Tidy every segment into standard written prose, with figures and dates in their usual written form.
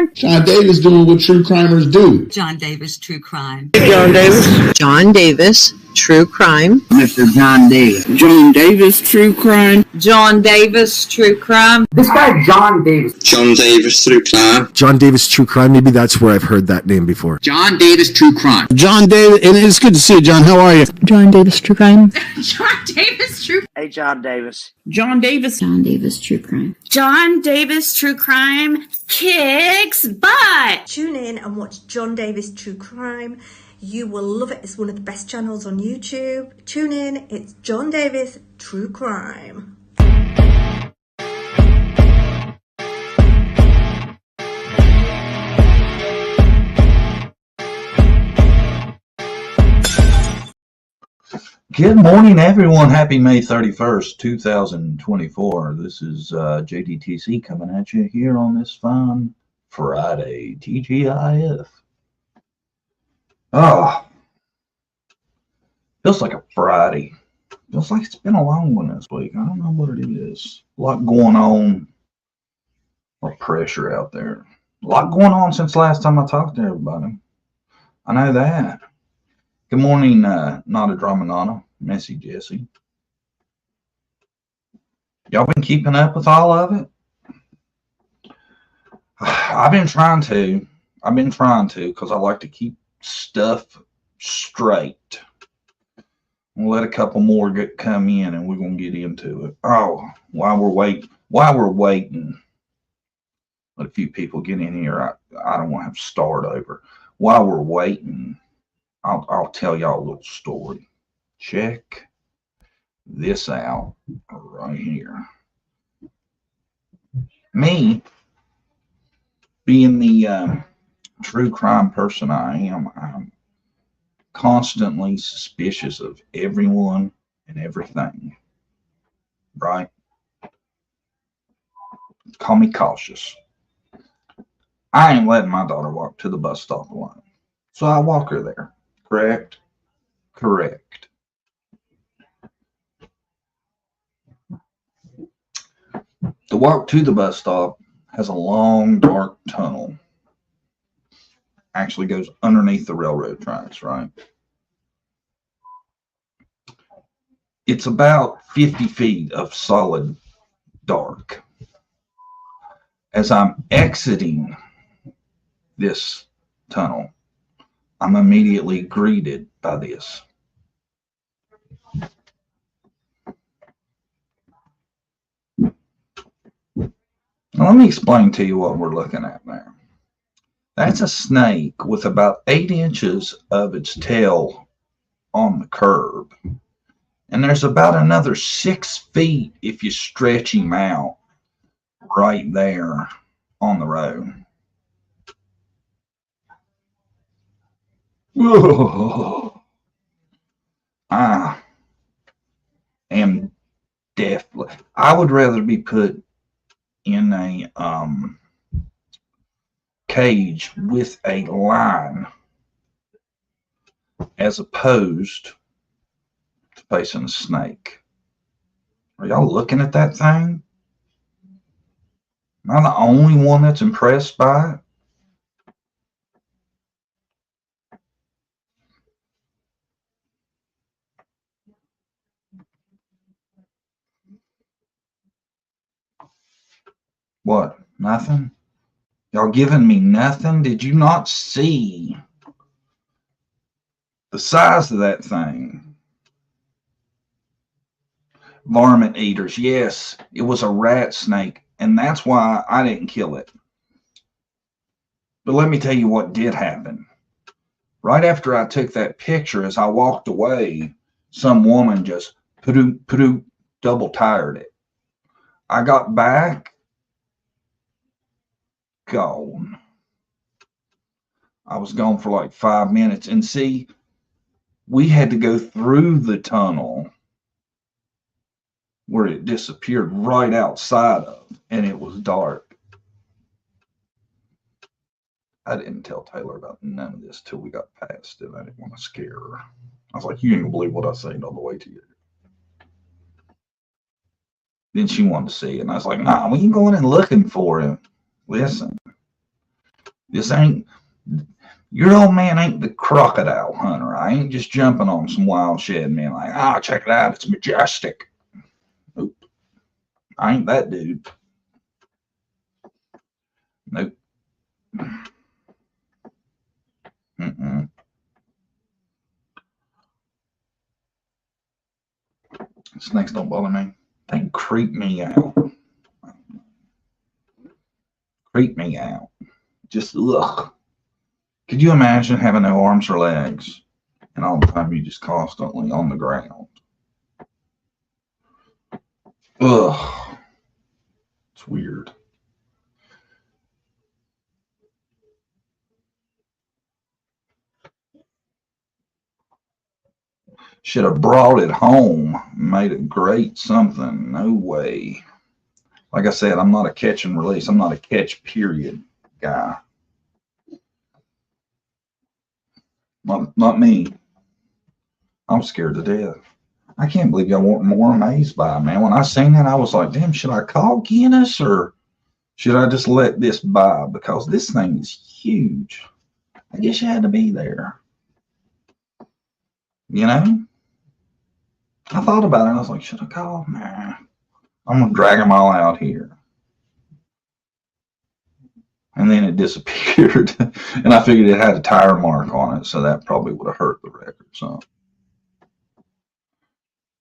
crime. John Davis doing what true crimers do. John Davis, True Crime. John Davis. John Davis, True Crime. Mr. John Davis. John Davis, True Crime. John Davis, True Crime. This guy, John Davis. John Davis, True Crime. John Davis, True Crime. Maybe that's where I've heard that name before. John Davis, True Crime. John Davis, and it's good to see you, John. How are you? John Davis, True Crime. John Davis, True. Hey, John Davis. John Davis. John Davis, True Crime. John Davis, True Crime kicks butt. Tune in and watch John Davis, True Crime. You will love it. It's one of the best channels on YouTube. Tune in. It's John Davis, True Crime. Good morning, everyone. Happy May 31st, 2024. This is JDTC coming at you here on this fine Friday, TGIF. Oh, feels like a Friday. Feels like it's been a long one this week. I don't know what it is. A lot going on. A lot of pressure out there. A lot going on since last time I talked to everybody. I know that. Good morning, Not a Drama Nana, Messy Jesse. Y'all been keeping up with all of it? I've been trying to because I like to keep stuff straight. We'll let a couple more come in and we're going to get into it. Oh, while we're waiting, let a few people get in here. I don't want to have to start over. While we're waiting, I'll tell y'all a little story. Check this out right here. Me, being the true crime person I am, I'm constantly suspicious of everyone and everything. Right? Call me cautious. I ain't letting my daughter walk to the bus stop alone. So I walk her there. Correct? Correct. The walk to the bus stop has a long, dark tunnel. Actually goes underneath the railroad tracks, right? It's about 50 feet of solid dark. As I'm exiting this tunnel, I'm immediately greeted by this. Now, let me explain to you what we're looking at there. That's a snake with about 8 inches of its tail on the curb. And there's about another 6 feet if you stretch him out right there on the road. Whoa. I am definitely. I would rather be put in a cage with a line as opposed to facing a snake. Are y'all looking at that thing? Am I the only one that's impressed by it? What? Nothing? Y'all giving me nothing? Did you not see the size of that thing? Varmint eaters. Yes, it was a rat snake, and that's why I didn't kill it. But let me tell you what did happen. Right after I took that picture, as I walked away, some woman just double tired it. I got back. Gone. I was gone for like 5 minutes, and see, we had to go through the tunnel where it disappeared right outside of, and it was dark. I didn't tell Taylor about none of this till we got past it. I didn't want to scare her. I was like, you ain't gonna believe what I seen on the way to you. Then she wanted to see it, and I was like, nah, we ain't going in looking for him. Listen, Your old man ain't the crocodile hunter. I ain't just jumping on some wild shed man like, check it out, it's majestic. Nope. I ain't that dude. Nope. Snakes don't bother me. They creep me out. Creep me out. Just ugh. Could you imagine having no arms or legs and all the time you just constantly on the ground? Ugh. It's weird. Should have brought it home, made it great something. No way. Like I said, I'm not a catch and release. I'm not a catch period guy. Not me. I'm scared to death. I can't believe y'all weren't more amazed by it, man. When I seen that, I was like, damn, should I call Guinness or should I just let this by? Because this thing is huge. I guess you had to be there. You know? I thought about it and I was like, should I call? Nah. I'm going to drag them all out here. And then it disappeared. And I figured it had a tire mark on it, so that probably would have hurt the record some.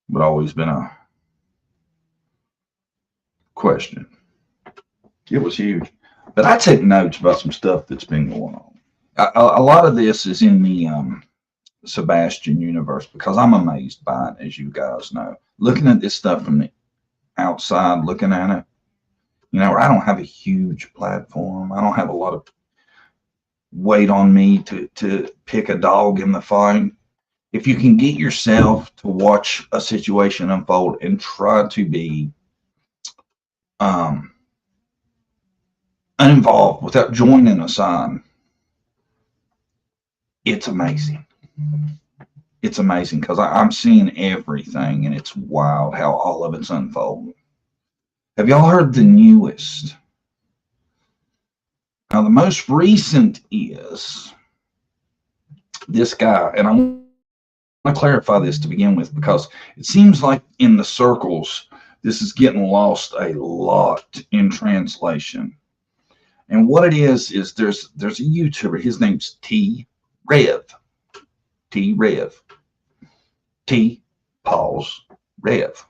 But always been a question. It was huge. But I take notes about some stuff that's been going on. A lot of this is in the Sebastian universe because I'm amazed by it, as you guys know. Looking at this stuff from the outside, looking at it, you know, I don't have a huge platform. I don't have a lot of weight on me to pick a dog in the fight. If you can get yourself to watch a situation unfold and try to be uninvolved without joining a side, it's amazing. It's amazing because I'm seeing everything and it's wild how all of it's unfolding. Have y'all heard the newest? Now, the most recent is this guy, and I want to clarify this to begin with because it seems like in the circles, this is getting lost a lot in translation. And what it is there's a YouTuber, his name's T-Rev. T-Rev. T, pause, Rev.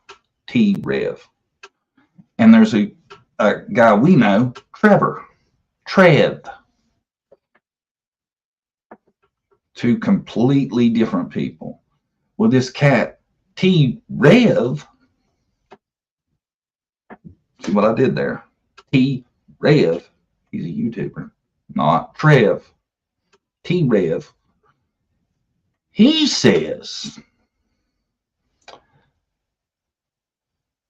T-Rev. And there's a guy we know, Trevor. Trev. Two completely different people. Well, this cat, T-Rev, see what I did there? T-Rev, he's a YouTuber, not Trev. T-Rev, he says,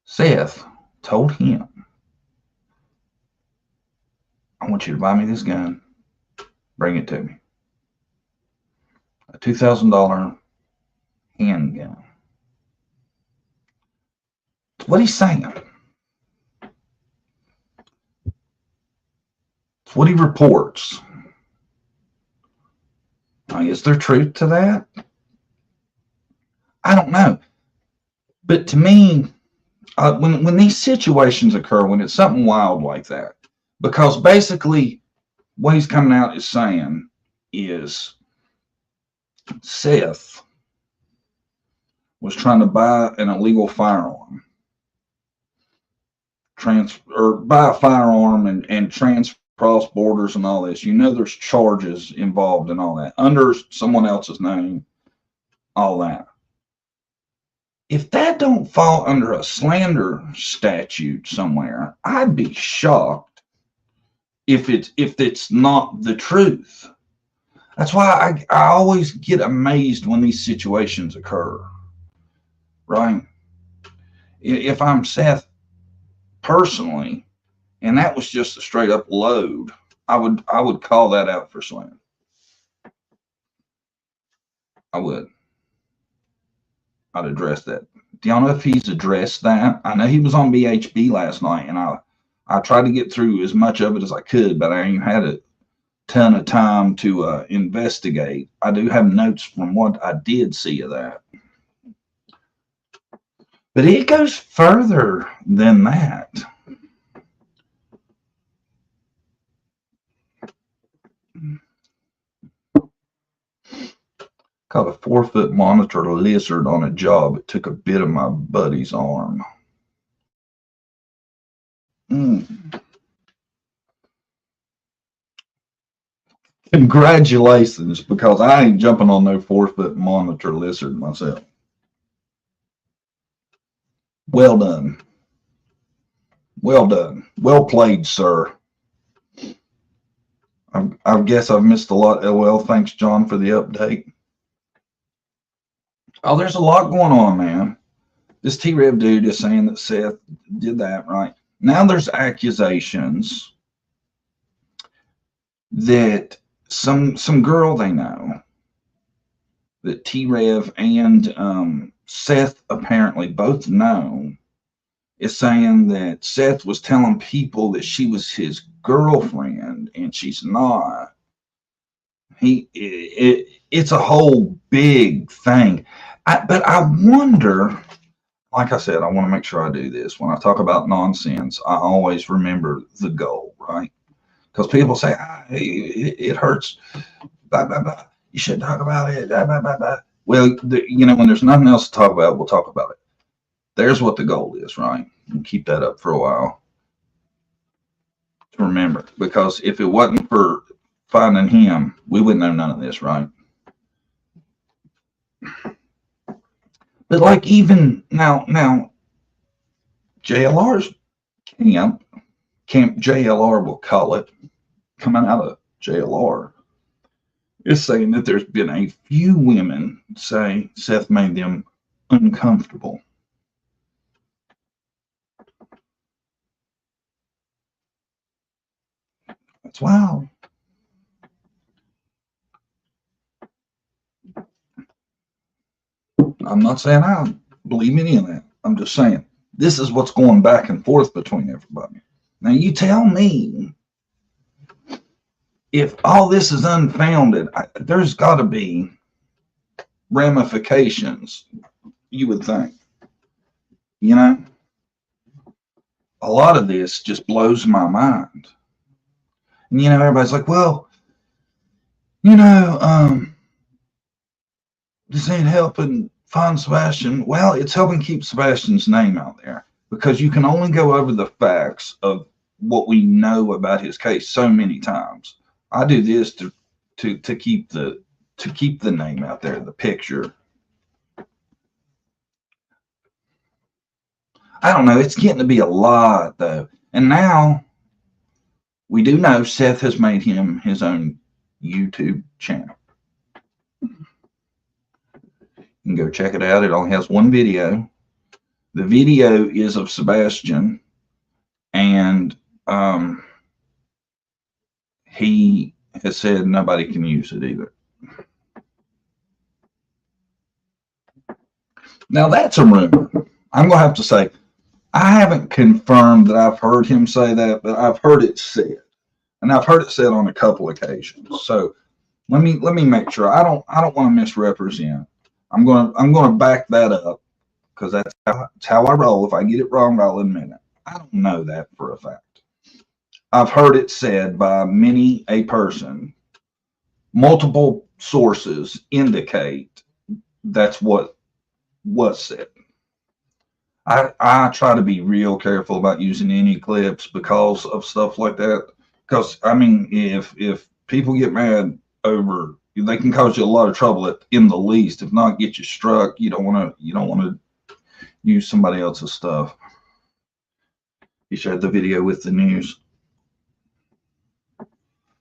Seth told him, I want you to buy me this gun. Bring it to me. A $2,000 handgun. What he's saying. It's what he reports. Now, is there truth to that? I don't know. But to me, when these situations occur, when it's something wild like that, because basically what he's coming out is saying is Seth was trying to buy an illegal firearm, buy a firearm and transfer cross borders and all this. You know, there's charges involved in all that under someone else's name, all that. If that don't fall under a slander statute somewhere, I'd be shocked if it's not the truth. That's why I always get amazed when these situations occur, right? If I'm Seth personally, and that was just a straight up load, I would call that out for slander. I would. I'd address that. Do y'all know if he's addressed that? I know he was on BHB last night, and I tried to get through as much of it as I could, but I ain't had ton of time to investigate. I do have notes from what I did see of that. But it goes further than that. Caught a 4-foot monitor lizard on a job. It took a bit of my buddy's arm. Congratulations, because I ain't jumping on no 4-foot monitor lizard myself. Well done. Well done. Well played, sir. I guess I've missed a lot. Well, thanks, John, for the update. Oh, there's a lot going on, man. This T-Rev dude is saying that Seth did that, right? Now there's accusations that some girl they know, that T-Rev and Seth apparently both know, is saying that Seth was telling people that she was his girlfriend, and she's not. It's a whole big thing. But I wonder, like I said, I want to make sure I do this. When I talk about nonsense, I always remember the goal, right? Because people say, it hurts, blah, blah, blah. You shouldn't talk about it, blah, blah, blah, blah. Well, when there's nothing else to talk about, we'll talk about it. There's what the goal is, right? And keep that up for a while to remember. Because if it wasn't for finding him, we wouldn't know none of this, right? But like even now JLR's camp JLR will call it, coming out of JLR, is saying that there's been a few women say Seth made them uncomfortable. That's wild. I'm not saying I believe any of that. I'm just saying this is what's going back and forth between everybody. Now you tell me if all this is unfounded, there's got to be ramifications, you would think. You know, a lot of this just blows my mind. And, everybody's like, well, this ain't helping find Sebastian. Well, it's helping keep Sebastian's name out there, because you can only go over the facts of what we know about his case so many times. I do this to keep the name out there, the picture. I don't know. It's getting to be a lot, though. And now we do know Seth has made him his own YouTube channel. You can go check it out. It only has one video. The video is of Sebastian, and he has said nobody can use it either. Now that's a rumor. I'm going to have to say, I haven't confirmed that I've heard him say that, but I've heard it said, and I've heard it said on a couple occasions. So let me make sure. I don't want to misrepresent. I'm gonna back that up, because that's how I roll. If I get it wrong, I'll admit it. I don't know that for a fact. I've heard it said by many a person. Multiple sources indicate that's what was said. I try to be real careful about using any clips because of stuff like that. Because if people get mad over, they can cause you a lot of trouble in the least. If not, get you struck. You don't want to use somebody else's stuff. He shared the video with the news.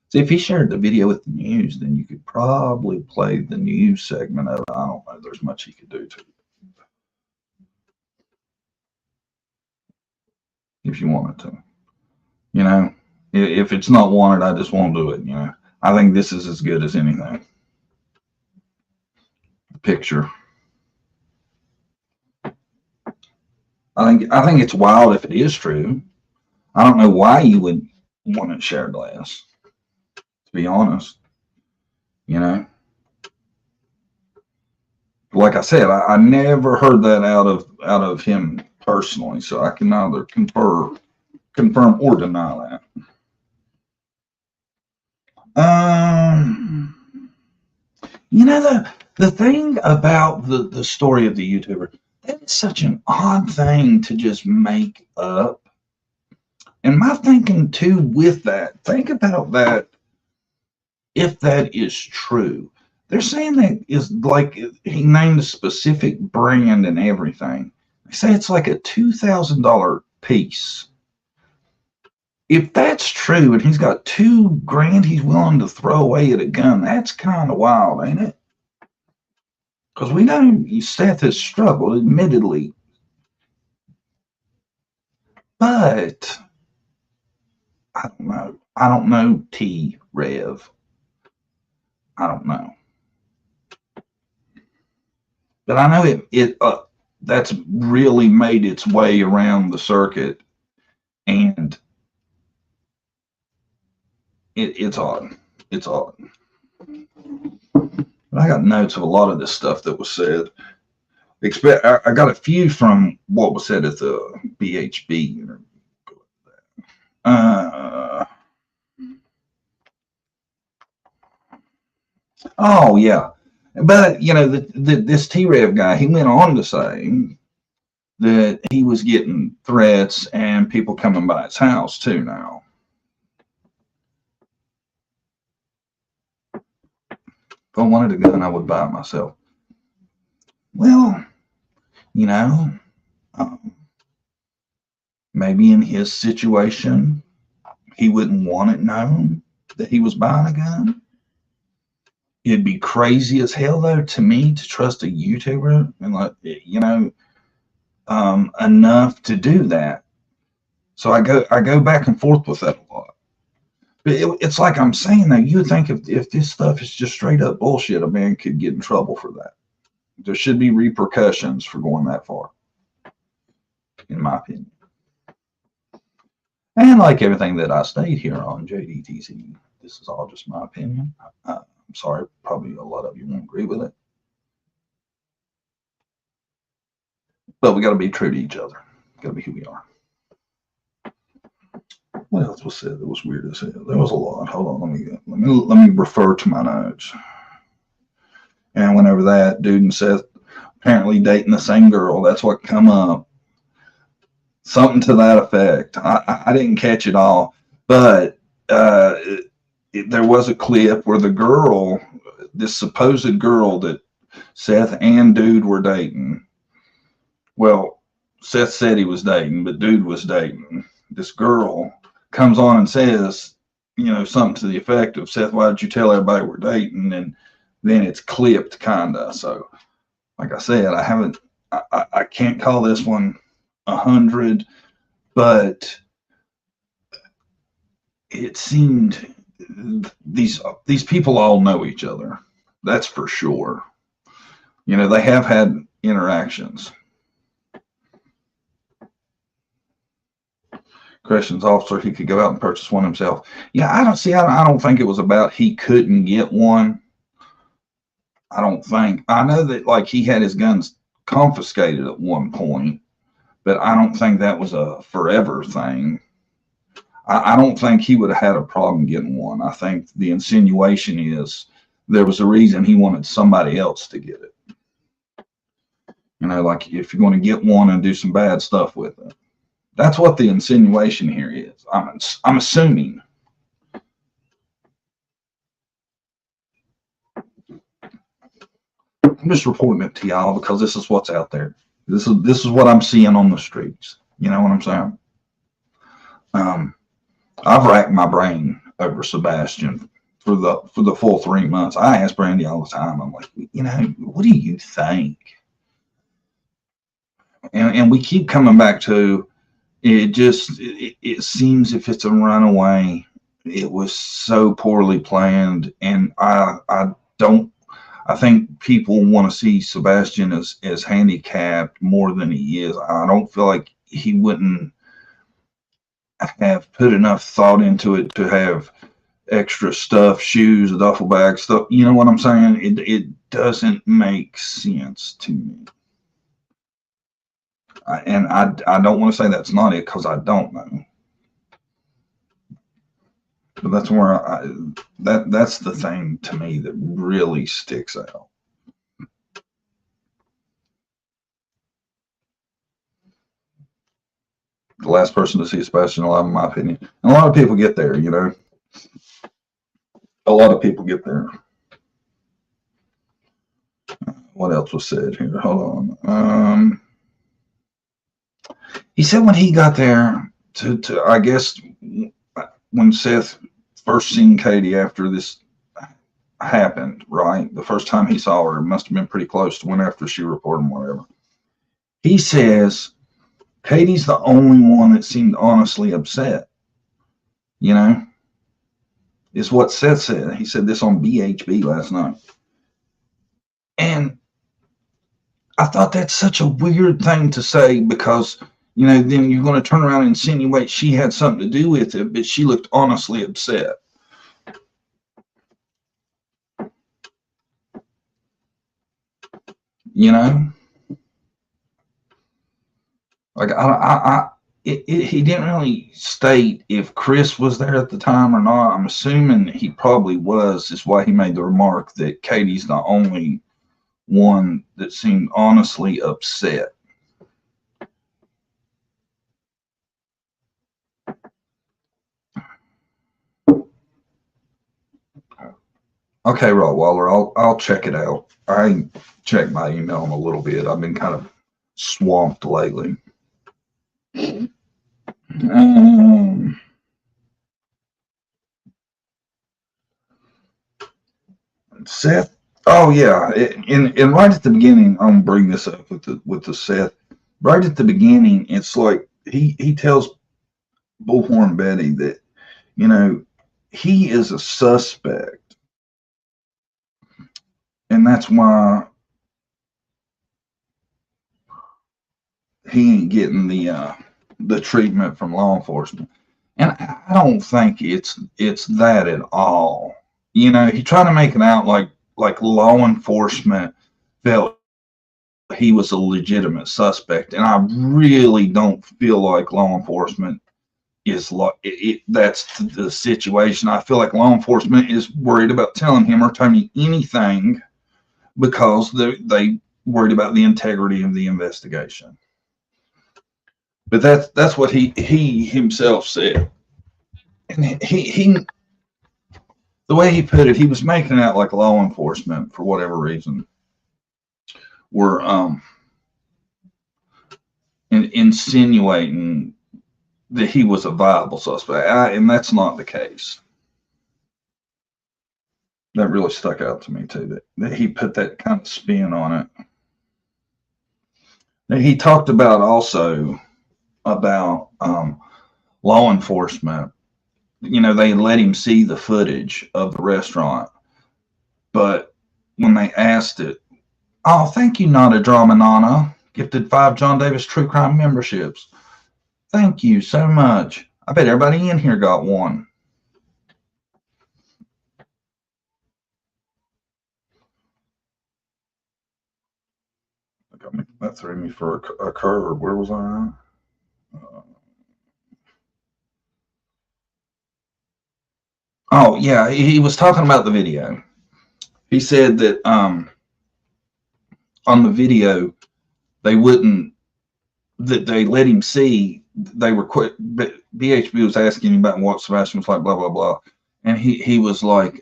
See, if he shared the video with the news, then you could probably play the news segment of it. I don't know. There's much he could do to it. If you wanted to. If it's not wanted, I just won't do it. I think this is as good as anything. Picture. I think it's wild if it is true. I don't know why you would want it shared less. to be honest. You know, like I said, I never heard that out of him personally, so I can neither confirm or deny that. You know, the thing about the story of the YouTuber, that is such an odd thing to just make up. And my thinking too with that, think about that, if that is true. They're saying that is like he named a specific brand and everything. They say it's like a $2,000 piece. If that's true and he's got $2,000 he's willing to throw away at a gun, that's kind of wild, ain't it? Because we know Seth has struggled, admittedly. But I don't know. I don't know T-Rev. I don't know. But I know it that's really made its way around the circuit, and it's odd. It's odd. But I got notes of a lot of this stuff that was said. I got a few from what was said at the BHB interview. Oh yeah, but you know this T-Rev guy, he went on to say that he was getting threats and people coming by his house too now. If I wanted a gun, I would buy it myself. Well, you know, maybe in his situation, he wouldn't want it known that he was buying a gun. It'd be crazy as hell, though, to me to trust a YouTuber and, like, you know, enough to do that. So I go back and forth with that a lot. But it's like I'm saying that you would think if this stuff is just straight up bullshit, a man could get in trouble for that. There should be repercussions for going that far, in my opinion. And like everything that I state here on JDTC, this is all just my opinion. I'm sorry, probably a lot of you won't agree with it. But we got to be true to each other. Got to be who we are. What else was said that was weird as hell? There was a lot. Hold on, let me refer to my notes. And whenever that dude and Seth apparently dating the same girl, that's what come up. Something to that effect. I didn't catch it all, but there was a clip where the girl, this supposed girl that Seth and dude were dating. Well, Seth said he was dating, but dude was dating. This girl comes on and says, you know, something to the effect of, Seth, why did you tell everybody we're dating? And then it's clipped, kinda. So, like I said, I can't call this one 100, but it seemed these people all know each other. That's for sure. You know, they have had interactions. Corrections officer, he could go out and purchase one himself. Yeah, I don't think it was about he couldn't get one. I don't think. I know that, like, he had his guns confiscated at one point, but I don't think that was a forever thing. I don't think he would have had a problem getting one. I think the insinuation is there was a reason he wanted somebody else to get it. You know, like if you're going to get one and do some bad stuff with it. That's what the insinuation here is. I'm assuming. I'm just reporting it to y'all because this is what's out there. This is what I'm seeing on the streets. You know what I'm saying? I've racked my brain over Sebastian for the full 3 months. I ask Brandy all the time. I'm like, you know, what do you think? And we keep coming back to it. It seems if it's a runaway, it was so poorly planned, and I think people want to see Sebastian as handicapped more than he is. I don't feel like he wouldn't have put enough thought into it to have extra stuff, shoes, duffel bag stuff. You know what I'm saying? It doesn't make sense to me. And I don't want to say that's not it because I don't know. But that's where that's the thing to me that really sticks out. The last person to see Sebastian alive, in my opinion. And a lot of people get there, you know. A lot of people get there. What else was said here? Hold on. He said when he got there to I guess when Seth first seen Katie after this happened, right? The first time he saw her, it must have been pretty close to when after she reported him, whatever. He says Katie's the only one that seemed honestly upset. You know, is what Seth said. He said this on BHB last night. And I thought that's such a weird thing to say because, you know, then you're going to turn around and insinuate she had something to do with it, but she looked honestly upset. You know? Like, he didn't really state if Chris was there at the time or not. I'm assuming he probably was, is why he made the remark that Katie's the only one that seemed honestly upset. Okay, Rottweiler, I'll check it out. I checked my email in a little bit. I've been kind of swamped lately. Seth. Oh yeah, and right at the beginning, I'm gonna bring this up with the Seth. Right at the beginning, it's like he tells Bullhorn Betty that, you know, he is a suspect, and that's why he ain't getting the treatment from law enforcement. And I don't think it's that at all. You know, he tried to make it out like law enforcement felt he was a legitimate suspect, and I really don't feel like law enforcement is like that's the situation. I feel like law enforcement is worried about telling him or telling me anything because they worried about the integrity of the investigation. But that's what he himself said, and he the way he put it, he was making it out like law enforcement, for whatever reason, were insinuating that he was a viable suspect, and that's not the case. That really stuck out to me too, that he put that kind of spin on it. Now, he talked about also about law enforcement. You know, they let him see the footage of the restaurant, but when they asked it, oh, thank you, Not a Drama Nana, gifted 5 John Davis True Crime memberships. Thank you so much. I bet everybody in here got one. That threw me for a curve. Where was I at? Oh, yeah, he was talking about the video. He said that on the video, they let him see, they were quick, but BHB was asking him about what Sebastian was like, blah, blah, blah. And he was like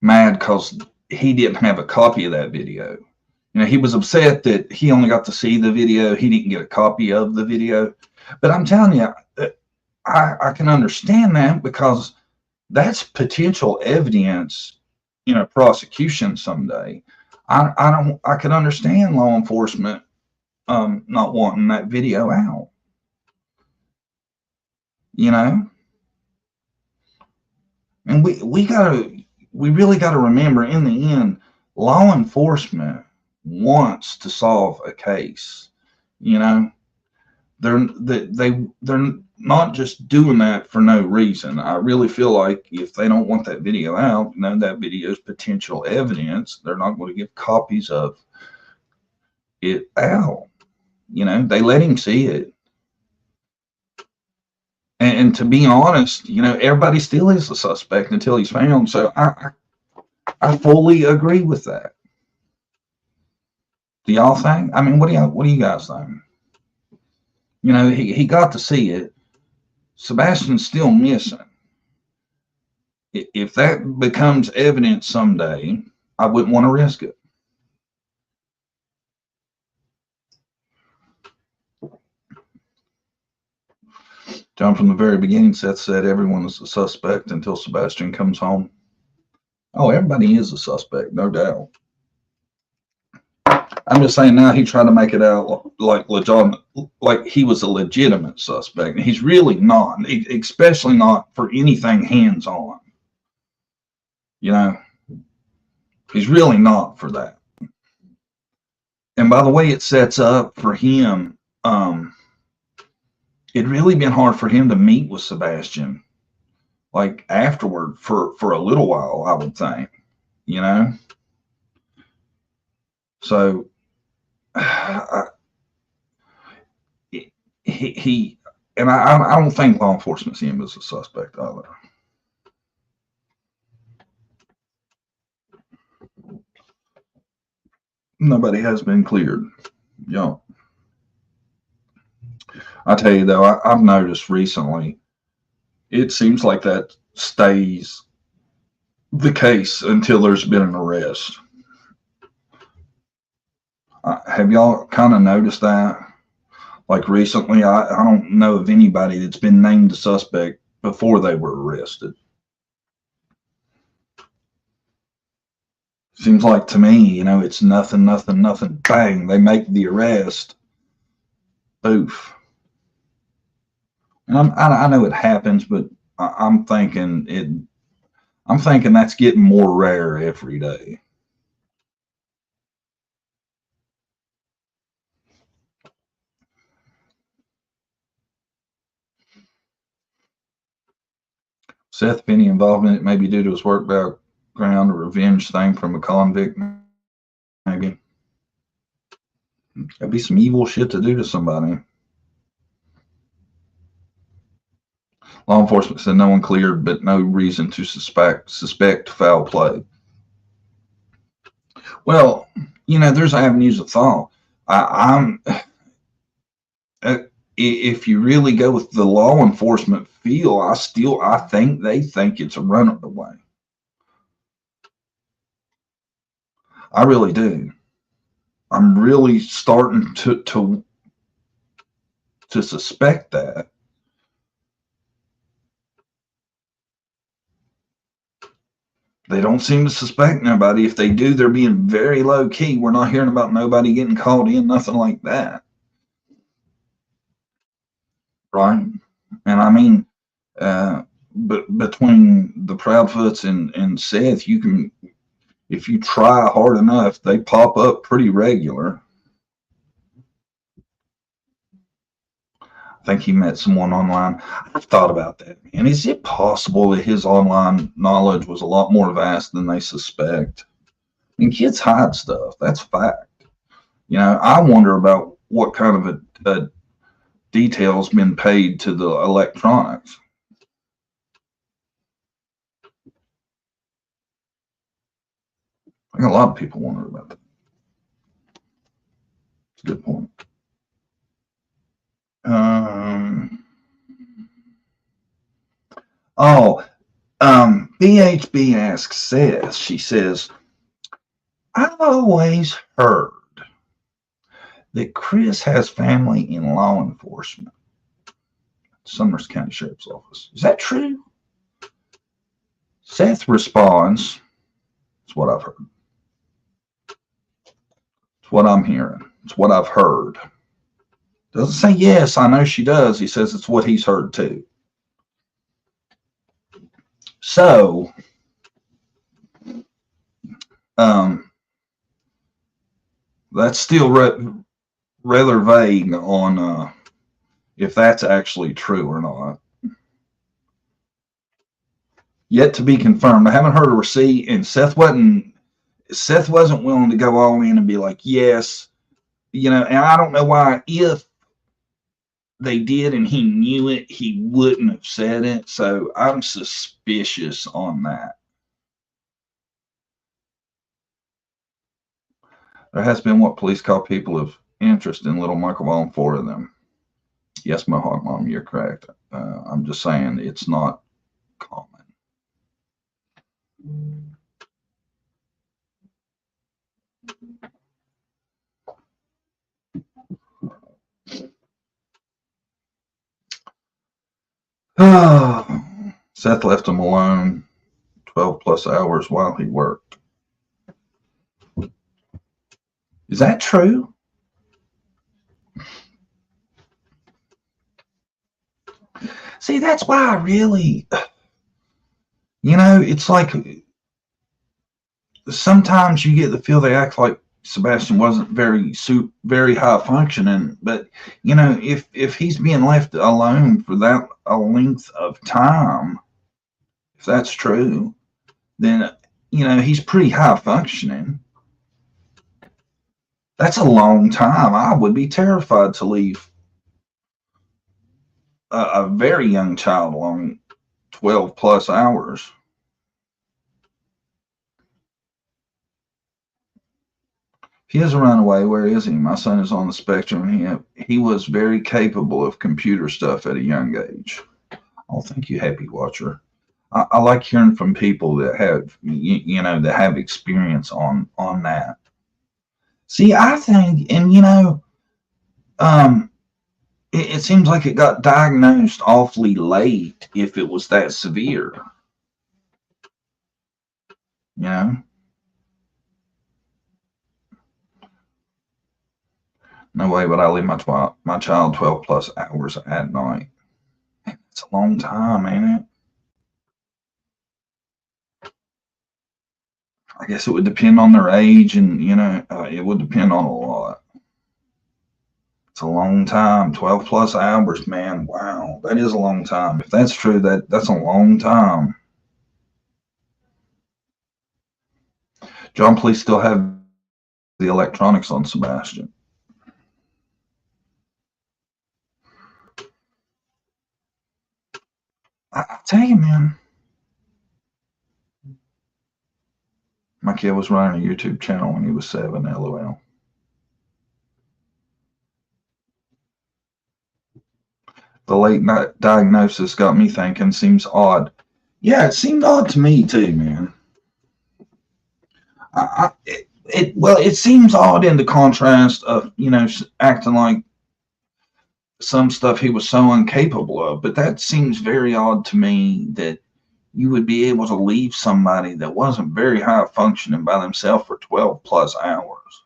mad because he didn't have a copy of that video. You know, he was upset that he only got to see the video. He didn't get a copy of the video. But I'm telling you, I can understand that because that's potential evidence in a prosecution someday. I can understand law enforcement not wanting that video out. You know? And we really gotta remember, in the end, law enforcement wants to solve a case. You know? they're not just doing that for no reason. I really feel like if they don't want that video out, that video is potential evidence, they're not going to give copies of it out. They let him see it. And to be honest, everybody still is a suspect until he's found. So I fully agree with that. Do y'all think? I mean, what do you guys think? He got to see it. Sebastian's still missing. If that becomes evidence someday, I wouldn't want to risk it. John, from the very beginning, Seth said everyone is a suspect until Sebastian comes home. Oh, everybody is a suspect, no doubt. I'm just saying now he tried to make it out like he was a legitimate suspect. He's really not, especially not for anything hands-on. He's really not for that. And by the way, it sets up for him, it'd really been hard for him to meet with Sebastian, like afterward for a little while, I would think, So he and I don't think law enforcement see him as a suspect either. Nobody has been cleared. I tell you though, I've noticed recently, it seems like that stays the case until there's been an arrest. Have y'all kind of noticed that? Like recently, I don't know of anybody that's been named a suspect before they were arrested. Seems like to me, it's nothing, bang, they make the arrest. Oof. And I know it happens, but I'm thinking that's getting more rare every day. Seth, any involvement may be due to his work background or revenge thing from a convict, maybe. That'd be some evil shit to do to somebody. Law enforcement said no one cleared, but no reason to suspect foul play. Well, there's avenues of thought. If you really go with the law enforcement feel, I think they think it's a runaway. I really do. I'm really starting to suspect that. They don't seem to suspect nobody. If they do, they're being very low key. We're not hearing about nobody getting called in, nothing like that. Right? And I mean, but between the Proudfoots and Seth, if you try hard enough, they pop up pretty regular. I think he met someone online. I've thought about that, man. Is it possible that his online knowledge was a lot more vast than they suspect? I mean, kids hide stuff. That's fact. I wonder about what kind of a detail's been paid to the electronics. I think a lot of people wonder about that. It's a good point. BHB asks Seth, she says, I've always heard that Chris has family in law enforcement. Summers County Sheriff's Office. Is that true? Seth responds, it's what I've heard. It's what I'm hearing. It's what I've heard. Doesn't say yes, I know she does. He says it's what he's heard too. So, that's still rather vague on if that's actually true or not. Yet to be confirmed. I haven't heard a receipt, and Seth wasn't willing to go all in and be like, yes, and I don't know why, if they did and he knew it, he wouldn't have said it. So I'm suspicious on that. There has been what police call people of interest in little Michael Vaughn, 4 of them. Yes, Mohawk Mom, you're correct. I'm just saying it's not common. Seth left him alone 12 plus hours while he worked. Is that true? See, that's why I really, it's like sometimes you get the feel they act like Sebastian wasn't very high functioning, but if he's being left alone for that a length of time, if that's true, then he's pretty high functioning. That's a long time. I would be terrified to leave a very young child alone 12 plus hours. He is a runaway. Where is he? My son is on the spectrum. He was very capable of computer stuff at a young age. Oh, thank you, Happy Watcher. I like hearing from people that have, that have experience on that. See, I think, and it seems like it got diagnosed awfully late if it was that severe. No way would I leave my child 12 plus hours at night. It's a long time, ain't it? I guess it would depend on their age, and it would depend on a lot. It's a long time. 12 plus hours, man. Wow, that is a long time. If that's true, that's a long time. John, please still have the electronics on Sebastian. I tell you, man, my kid was running a YouTube channel when he was 7, LOL. The late night diagnosis got me thinking, seems odd. Yeah, it seemed odd to me too, man. It seems odd in the contrast of, acting like some stuff he was so incapable of, but that seems very odd to me that you would be able to leave somebody that wasn't very high functioning by themselves for 12 plus hours.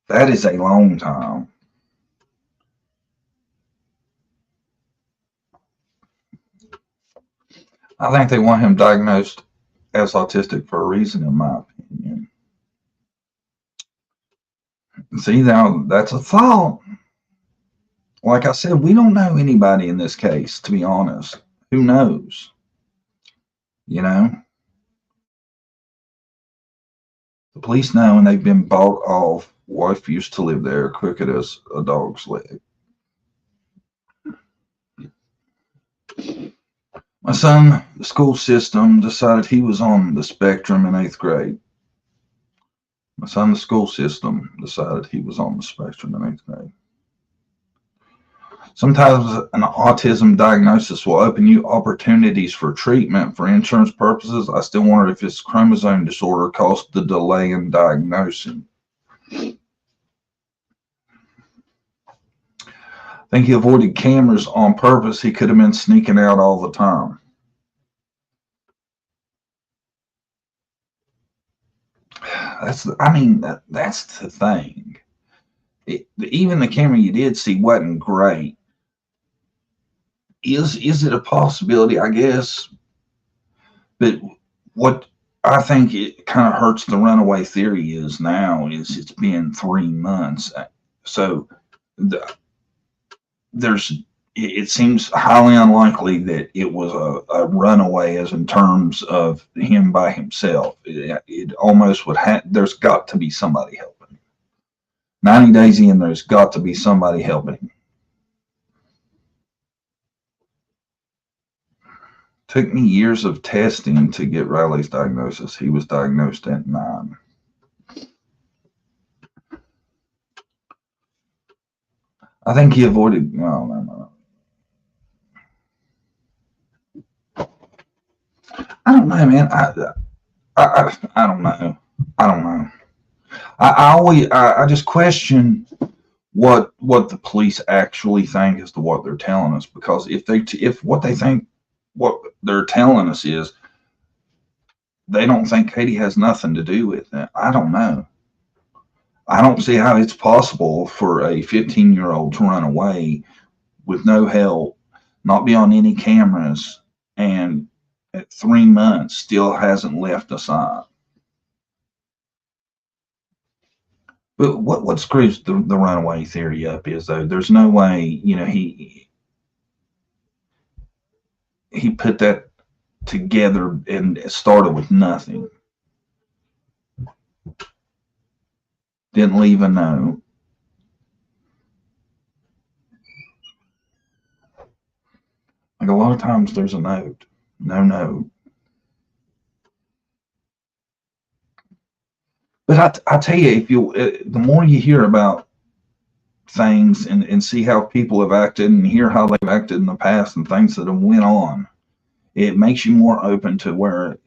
That is a long time. I think they want him diagnosed as autistic for a reason, in my opinion. See, now that's a thought. Like I said, we don't know anybody in this case, to be honest. Who knows? The police know, and they've been bought off. Wife used to live there, crooked as a dog's leg. My son, the school system decided he was on the spectrum in 8th grade. My son, the school system decided he was on the spectrum in 8th grade. Sometimes an autism diagnosis will open you opportunities for treatment for insurance purposes. I still wonder if it's chromosome disorder caused the delay in diagnosing. I think he avoided cameras on purpose. He could have been sneaking out all the time. That's the thing. Even the camera you did see wasn't great. Is it a possibility? I guess. But what I think it kind of hurts the runaway theory is now is it's been 3 months. So it seems highly unlikely that it was a runaway as in terms of him by himself. It almost would have, there's got to be somebody helping him. 90 days in, there's got to be somebody helping him. Took me years of testing to get Riley's diagnosis. He was diagnosed at 9. I think he avoided, no. I don't know, man. I don't know. I don't know. I just question what the police actually think as to what they're telling us, because if what they think what they're telling us is they don't think Katie has nothing to do with it, I don't know. I don't see how it's possible for a 15-year-old to run away with no help, not be on any cameras, and at 3 months still hasn't left a sign. But what screws the runaway theory up is, though, there's no way, he put that together and it started with nothing. Didn't leave a note. Like a lot of times there's a note, no note. But I tell you, the more you hear about things and see how people have acted and hear how they've acted in the past and things that have went on, it makes you more open to where,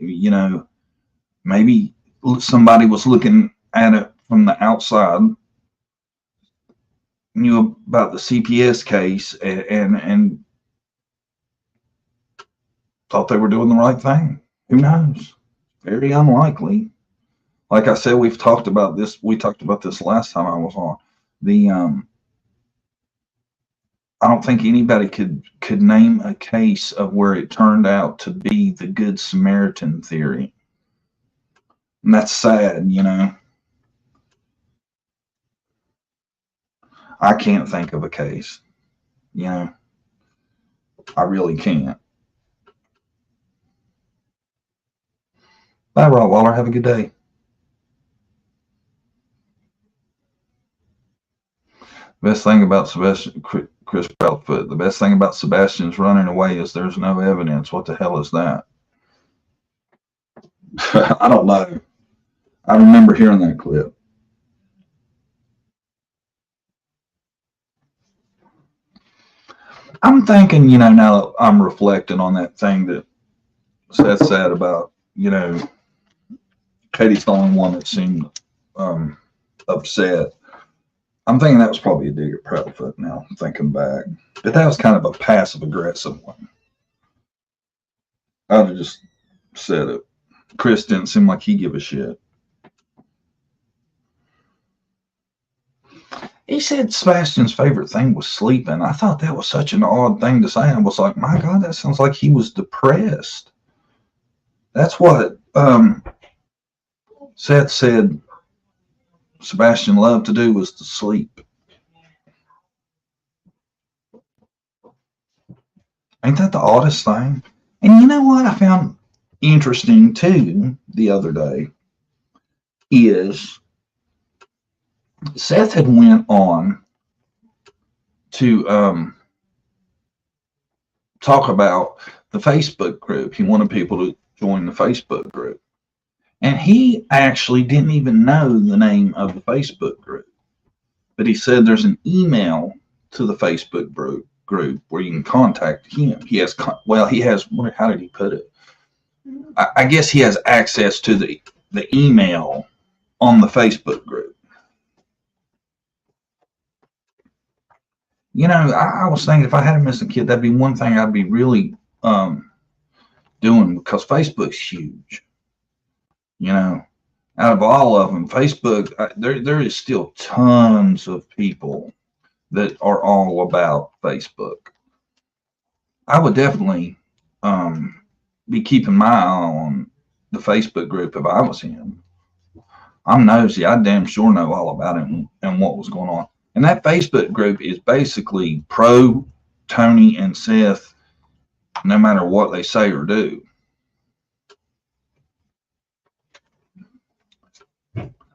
maybe somebody was looking at it from the outside, knew about the CPS case and thought they were doing the right thing. Who knows? Very unlikely. Like I said, we've talked about this. We talked about this last time I was on. I don't think anybody could name a case of where it turned out to be the Good Samaritan theory. And that's sad, I can't think of a case. I really can't. Bye, Rottweiler. Have a good day. Best thing about Sebastian, Chris Proudfoot, the best thing about Sebastian's running away is there's no evidence. What the hell is that? I don't know. I remember hearing that clip. I'm thinking, now that I'm reflecting on that thing that Seth said about, Katie's the only one that seemed upset. I'm thinking that was probably a dig at Proudfoot now, thinking back. But that was kind of a passive-aggressive one. I would have just said it. Chris didn't seem like he gave a shit. He said Sebastian's favorite thing was sleeping. I thought that was such an odd thing to say. I was like, my God, that sounds like he was depressed. That's what Seth said Sebastian loved to do, was to sleep. Ain't that the oddest thing? And you know what I found interesting too the other day is Seth had went on to talk about the Facebook group. He wanted people to join the Facebook group. And he actually didn't even know the name of the Facebook group. But he said there's an email to the Facebook group where you can contact him. He has, how did he put it? I guess he has access to the email on the Facebook group. I was thinking if I had a missing kid, that'd be one thing I'd be really doing, because Facebook's huge. Out of all of them, Facebook, there is still tons of people that are all about Facebook. I would definitely be keeping my eye the Facebook group if I was him. I'm nosy. I damn sure know all about him and what was going on. And that Facebook group is basically pro Tony and Seth, no matter what they say or do.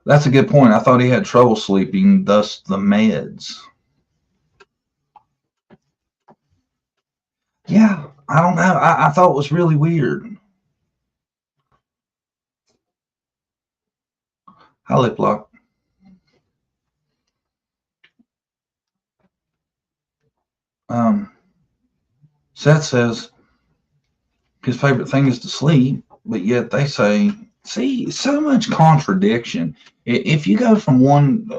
That's a good point. I thought he had trouble sleeping, thus the meds. Yeah, I don't know. I thought it was really weird. Hi, Liplock. Seth says his favorite thing is to sleep, but yet they say, see, so much contradiction. If you go from one,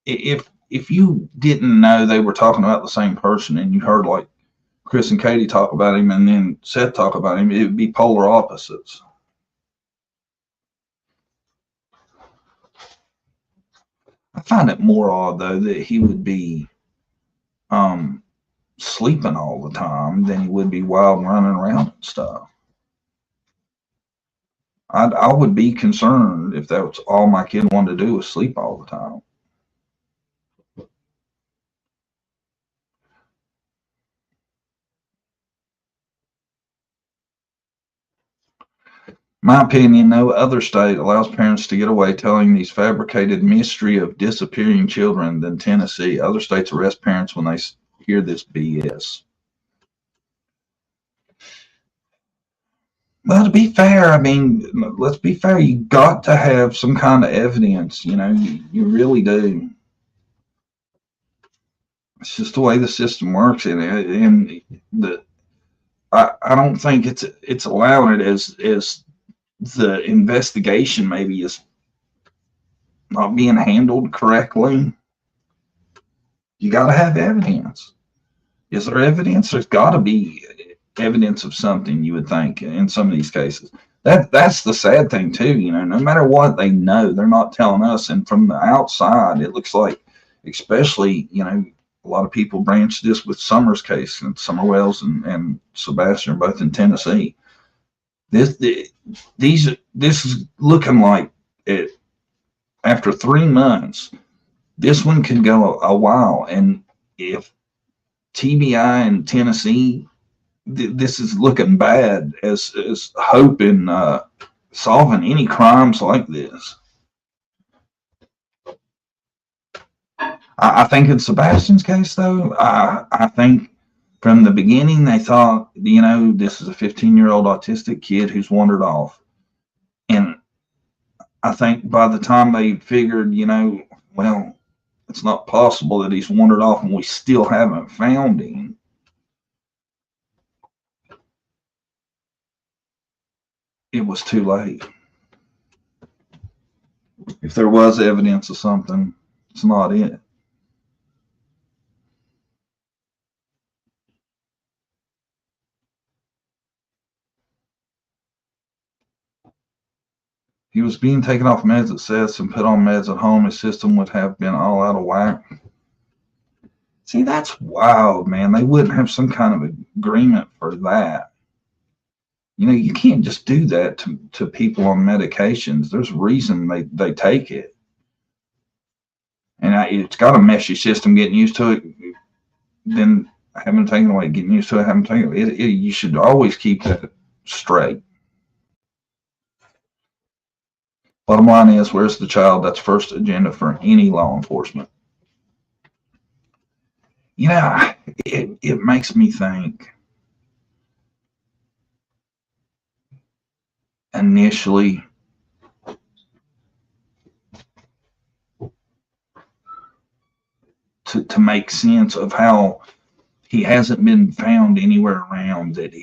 if you didn't know they were talking about the same person and you heard like Chris and Katie talk about him and then Seth talk about him, it would be polar opposites. I find it more odd though that he would be sleeping all the time than he would be wild and running around and stuff. I would be concerned if that was all my kid wanted to do was sleep all the time. My opinion, no other state allows parents to get away telling these fabricated mystery of disappearing children than Tennessee. Other states arrest parents when they hear this BS. Well, to be fair, I mean, let's be fair. You got to have some kind of evidence, you know, you really do. It's just the way the system works, and I don't think it's allowing it as the investigation maybe is not being handled correctly. You got to have evidence. Is there evidence? There's got to be evidence of something, you would think, in some of these cases. That's the sad thing too, you know, no matter what they know, they're not telling us. And from the outside, it looks like, especially, you know, a lot of people branched this with Summer's case, and Summer Wells and Sebastian are both in Tennessee. This is looking like it, after 3 months, this one could go a while. And if TBI in Tennessee, this is looking bad as hope in solving any crimes like this. I think in Sebastian's case, though, I think from the beginning they thought, you know, this is a 15-year-old autistic kid who's wandered off. And I think by the time they figured, you know, well, it's not possible that he's wandered off and we still haven't found him, it was too late. If there was evidence of something, it's not it. He was being taken off meds at Seth's and put on meds at home. His system would have been all out of whack. See, that's wild, man. They wouldn't have some kind of agreement for that. You know, you can't just do that to people on medications. There's a reason they take it. And it's got a meshy system, getting used to it, then having taken away, getting used to it, having taken it. You should always keep that straight. Bottom line is, where's the child? That's first agenda for any law enforcement. You know, it makes me think. Initially, to make sense of how he hasn't been found anywhere around, that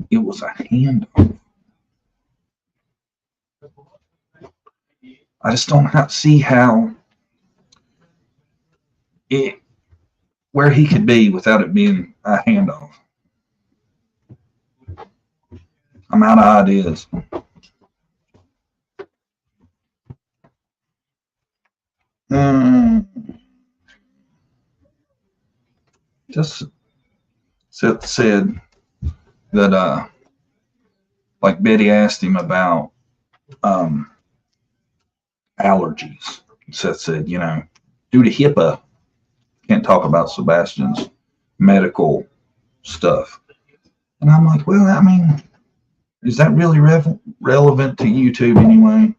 it was a handoff. I just don't see how where he could be without it being a handoff. I'm out of ideas. Just Seth said, that like Betty asked him about allergies. Seth said, you know, due to HIPAA, can't talk about Sebastian's medical stuff. And I'm like, well, I mean, is that really relevant to YouTube anyway?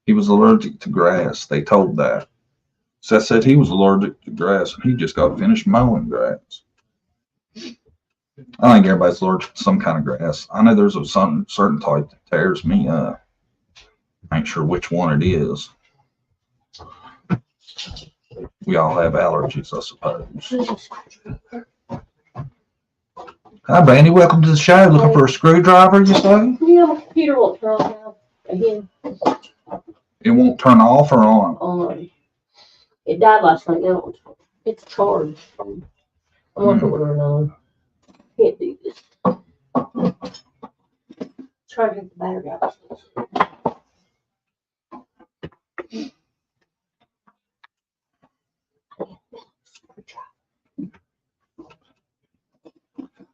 He was allergic to grass. They told that. Seth said he was allergic to grass, and he just got finished mowing grass. I think everybody's allergic to some kind of grass. I know there's a certain type that tears me up. I ain't sure which one it is. We all have allergies, I suppose. Hi, Brandy. Welcome to the show. Looking for a screwdriver, you say? Yeah, my computer won't turn on now. Again. It won't turn off or on? On. It died last night. Now it's charged. I'm going to order another. Can't do this. Try to get the battery out.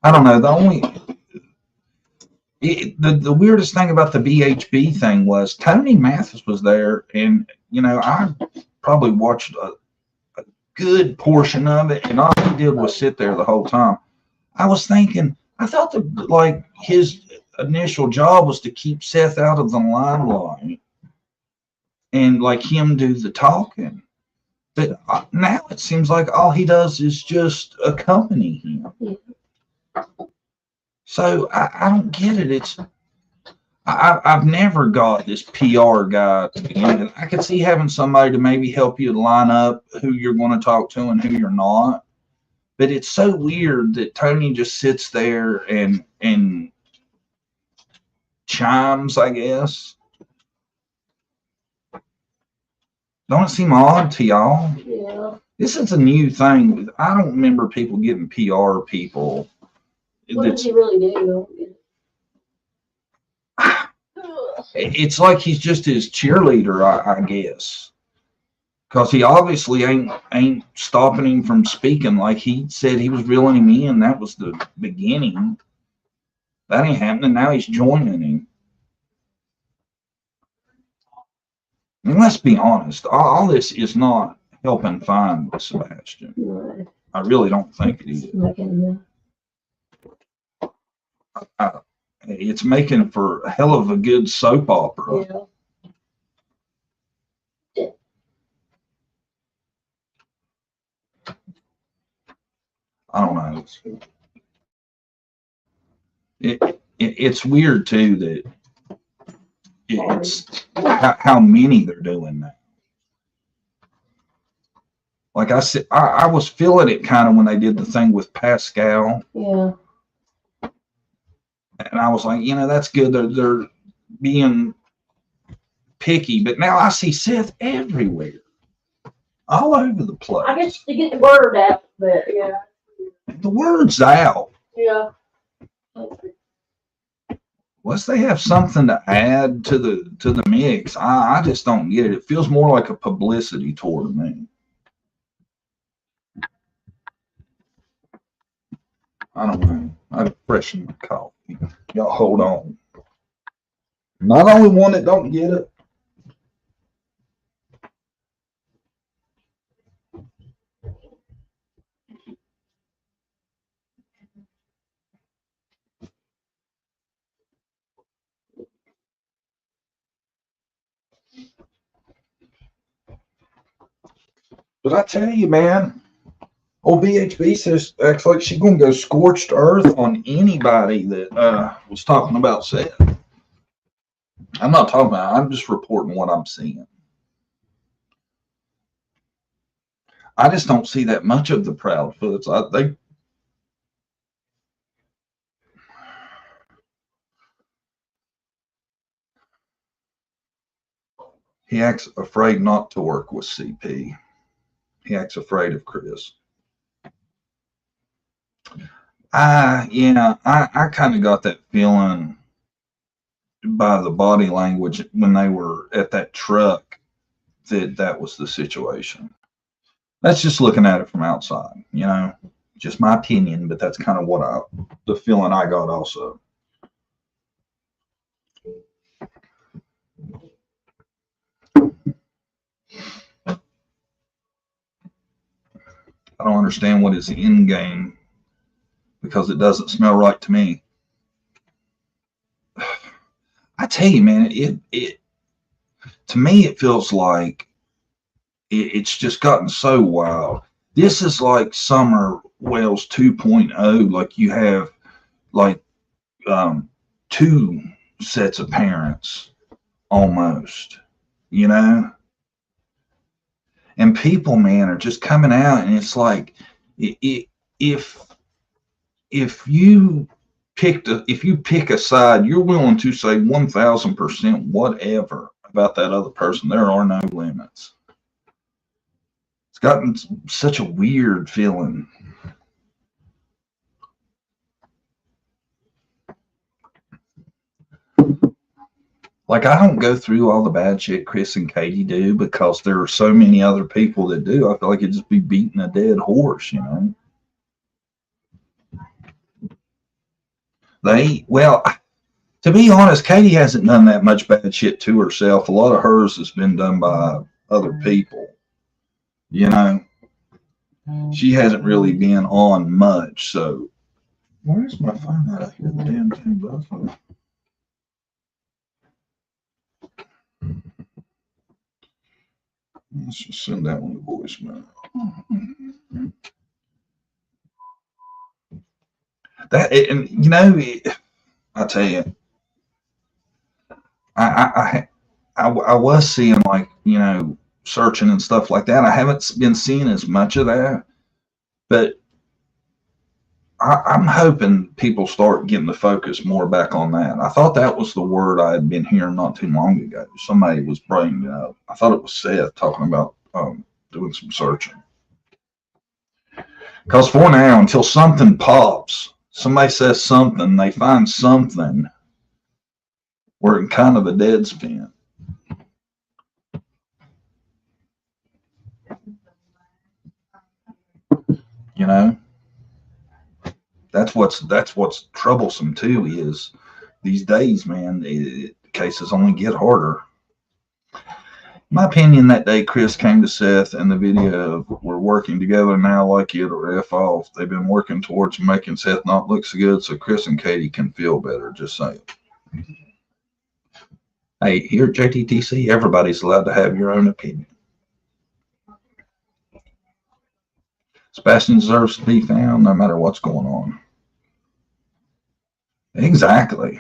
I don't know. The weirdest thing about the BHB thing was Tony Mathis was there, and you know, I probably watched a good portion of it, and all he did was sit there the whole time. I was thinking, I thought that like his initial job was to keep Seth out of the limelight and like him do the talking. But now it seems like all he does is just accompany him. Yeah. So I don't get it. I've never got this PR guy to be in it. I could see having somebody to maybe help you line up who you're going to talk to and who you're not. But it's so weird that Tony just sits there and chimes, I guess. Don't it seem odd to y'all? Yeah. This is a new thing. I don't remember people getting PR people. What does he really do? It's like he's just his cheerleader, I guess. Because he obviously ain't stopping him from speaking. Like he said he was reeling him in. That was the beginning. That ain't happening. Now he's joining him. I mean, let's be honest. All this is not helping find Sebastian. Right. I really don't think it is. It's making for a hell of a good soap opera. Yeah. I don't know. It's weird too that it's how many they're doing now. Like I said, I was feeling it kind of when they did the thing with Pascal. Yeah. And I was like, you know, that's good. They're being picky. But now I see Seth everywhere. All over the place. I guess to get the word out, but yeah. The word's out. Yeah. Unless they have something to add to the mix, I just don't get it. It feels more like a publicity tour to me. I don't know. I'd freshen my coffee. Y'all hold on. Not only one that don't get it. But I tell you, man, old BHB says acts like she's gonna go scorched earth on anybody that was talking about Seth. I'm not talking about. I'm just reporting what I'm seeing. I just don't see that much of the Proudfoots. I think he acts afraid not to work with CP. He acts afraid of Chris. I kind of got that feeling by the body language when they were at that truck that was the situation. That's just looking at it from outside, you know. Just my opinion, but that's kind of what the feeling I got also. I don't understand what is the end game because it doesn't smell right to me. I tell you, man, it to me it feels like it's just gotten so wild. This is like Summer Wells 2.0. Like you have like two sets of parents almost, you know? And people, man, are just coming out, and it's like if you pick a side, you're willing to say 1,000% whatever about that other person. There are no limits. It's gotten such a weird feeling. Like, I don't go through all the bad shit Chris and Katie do because there are so many other people that do. I feel like it'd just be beating a dead horse, you know? Well, to be honest, Katie hasn't done that much bad shit to herself. A lot of hers has been done by other people, you know? She hasn't really been on much, so. Where's my phone at? I hear the damn thing buzzing. Let's just send that one to voicemail. And you know, I tell you, I was seeing, like, you know, searching and stuff like that. I haven't been seeing as much of that, but I'm hoping people start getting the focus more back on that. I thought that was the word I had been hearing not too long ago. Somebody was bringing it up. I thought it was Seth talking about doing some searching. Because for now, until something pops, somebody says something, they find something, we're in kind of a dead spin. You know? That's what's troublesome too, is these days, man, cases only get harder. In my opinion, that day Chris came to Seth and the video of we're working together now, like it or F off. They've been working towards making Seth not look so good so Chris and Katie can feel better. Just saying. Hey, here at JTTC, everybody's allowed to have your own opinion. Sebastian deserves to be found no matter what's going on. Exactly.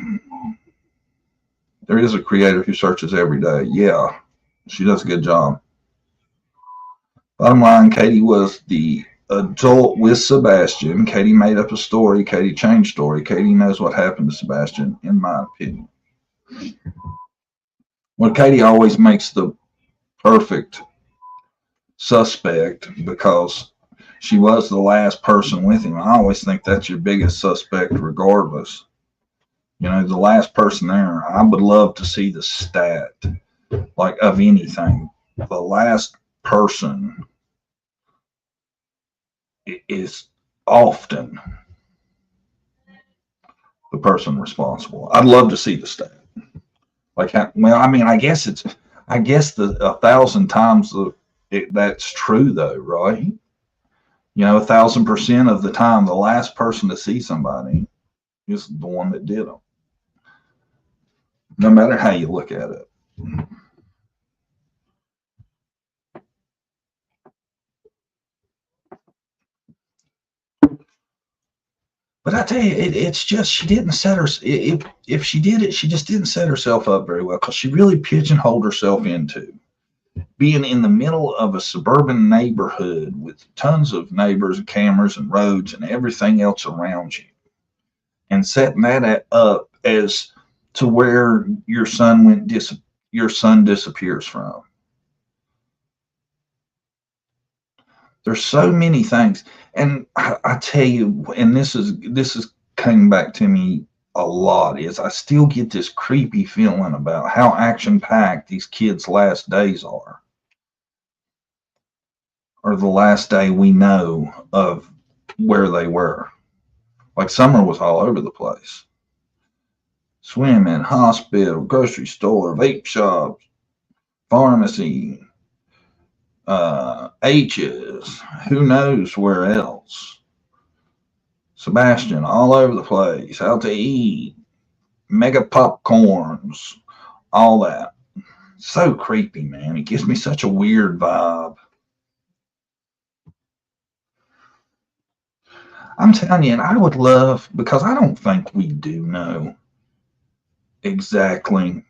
There is a creator who searches every day. Yeah, she does a good job. Bottom line, Katie was the adult with Sebastian. Katie made up a story. Katie changed story. Katie knows what happened to Sebastian, in my opinion. Well, Katie always makes the perfect suspect because she was the last person with him. I always think that's your biggest suspect regardless. You know, the last person there, I would love to see the stat, like, of anything. The last person is often the person responsible. I'd love to see the stat. Like, well, I mean, I guess the 1,000 times that's true though, right? You know, 1,000% of the time, the last person to see somebody is the one that did them. No matter how you look at it. But I tell you, it's just, she didn't set her, if she did it, she just didn't set herself up very well, because she really pigeonholed herself into being in the middle of a suburban neighborhood with tons of neighbors and cameras and roads and everything else around you, and setting that up as to where your son disappears from. There's so many things, and I tell you, and this is coming back to me a lot, is I still get this creepy feeling about how action-packed these kids' last days are, or the last day we know of, where they were. Like Summer was all over the place. Swimming, hospital, grocery store, vape shops, pharmacy, H's, who knows where else. Sebastian, all over the place, out to eat, mega popcorns, all that. So creepy, man. It gives me such a weird vibe. I'm telling you, and I would love, because I don't think we do know exactly.